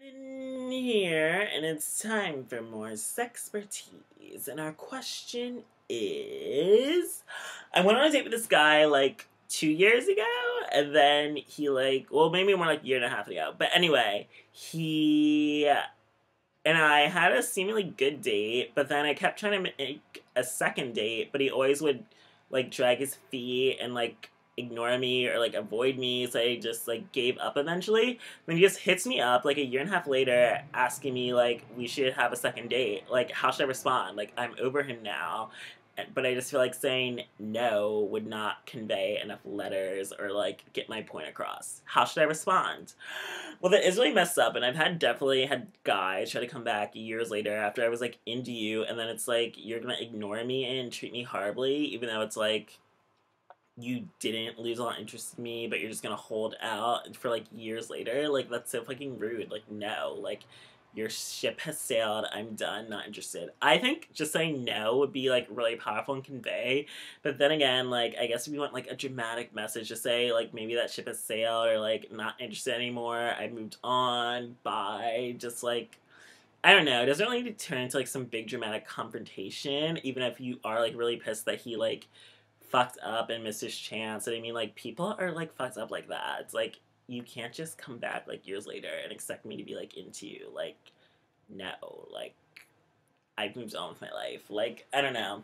In here, and it's time for more SexxxPerTease. And our question is, I went on a date with this guy like 2 years ago, and then he well, maybe more like a year and a half ago. But anyway, he and I had a seemingly good date, but then I kept trying to make a second date, but he always would drag his feet and ignore me or avoid me, so I just gave up eventually. Then he just hits me up like a year and a half later asking me we should have a second date. How should I respond? I'm over him now. But I just feel like saying no would not convey enough letters or get my point across. How should I respond? Well, that is really messed up, and I've definitely had guys try to come back years later after I was into you, and then it's you're gonna ignore me and treat me horribly, even though it's you didn't lose a lot of interest in me, but you're just gonna hold out for years later. That's so fucking rude. No, your ship has sailed, I'm done, not interested. I think just saying no would be really powerful and convey, but then again, I guess if you want a dramatic message to say maybe that ship has sailed, or not interested anymore, I moved on, bye, just I don't know, it doesn't really need to turn into some big dramatic confrontation, even if you are really pissed that he fucked up and missed his chance. And I mean, people are fucked up like that. It's you can't just come back years later and expect me to be into you. No, I've moved on with my life. I don't know.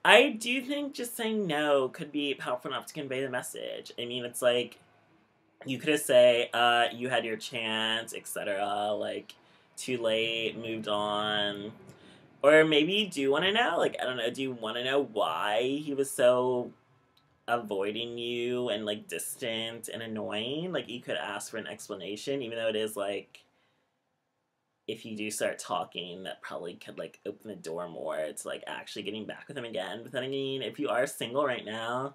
I do think just saying no could be powerful enough to convey the message. I mean, it's you could have say, you had your chance, etc. Too late, moved on. Or maybe you do want to know, I don't know, do you want to know why he was so avoiding you and, distant and annoying? You could ask for an explanation, even though it is, if you do start talking, that probably could, open the door more to, actually getting back with him again. But then, I mean, if you are single right now,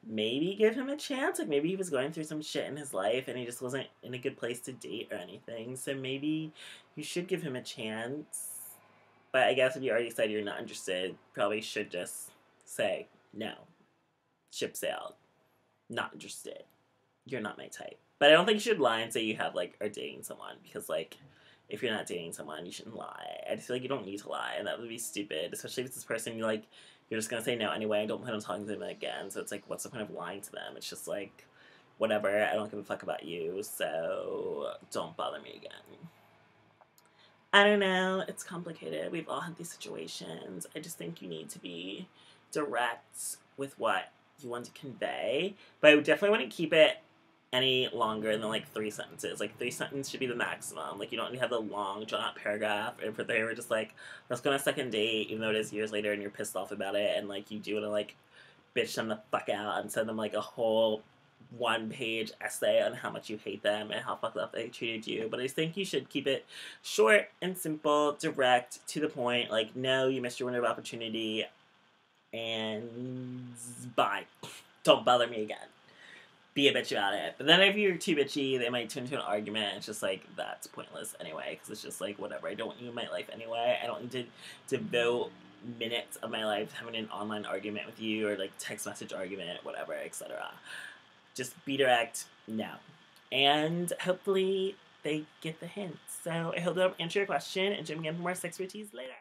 maybe give him a chance. Maybe he was going through some shit in his life and he just wasn't in a good place to date or anything. So maybe you should give him a chance. But I guess if you already said you're not interested, probably should just say, no, ship sailed, not interested, you're not my type. But I don't think you should lie and say you have, are dating someone, because, if you're not dating someone, you shouldn't lie. I just feel you don't need to lie, and that would be stupid, especially if it's this person you're just gonna say no anyway, and don't plan on talking to them again, so it's what's the point of lying to them? It's just whatever, I don't give a fuck about you, so don't bother me again. I don't know, it's complicated. We've all had these situations. I just think you need to be direct with what you want to convey. But I would definitely want to keep it any longer than 3 sentences. 3 sentences should be the maximum. You don't need to have the long drawn out paragraph. If they were just let's go on a second date, even though it is years later and you're pissed off about it, and you do want to bitch them the fuck out and send them a whole 1-page essay on how much you hate them and how fucked up they treated you. But I just think you should keep it short and simple, direct, to the point. No, you missed your window of opportunity, and bye. Don't bother me again. Be a bitch about it. But then if you're too bitchy, they might turn into an argument. It's just that's pointless anyway, because it's just whatever. I don't want you in my life anyway. I don't need to devote minutes of my life having an online argument with you, or text message argument, whatever, etc. Just be direct, no. And hopefully they get the hint. So I hope that'll answer your question, and join me again for more SexxPerTease later.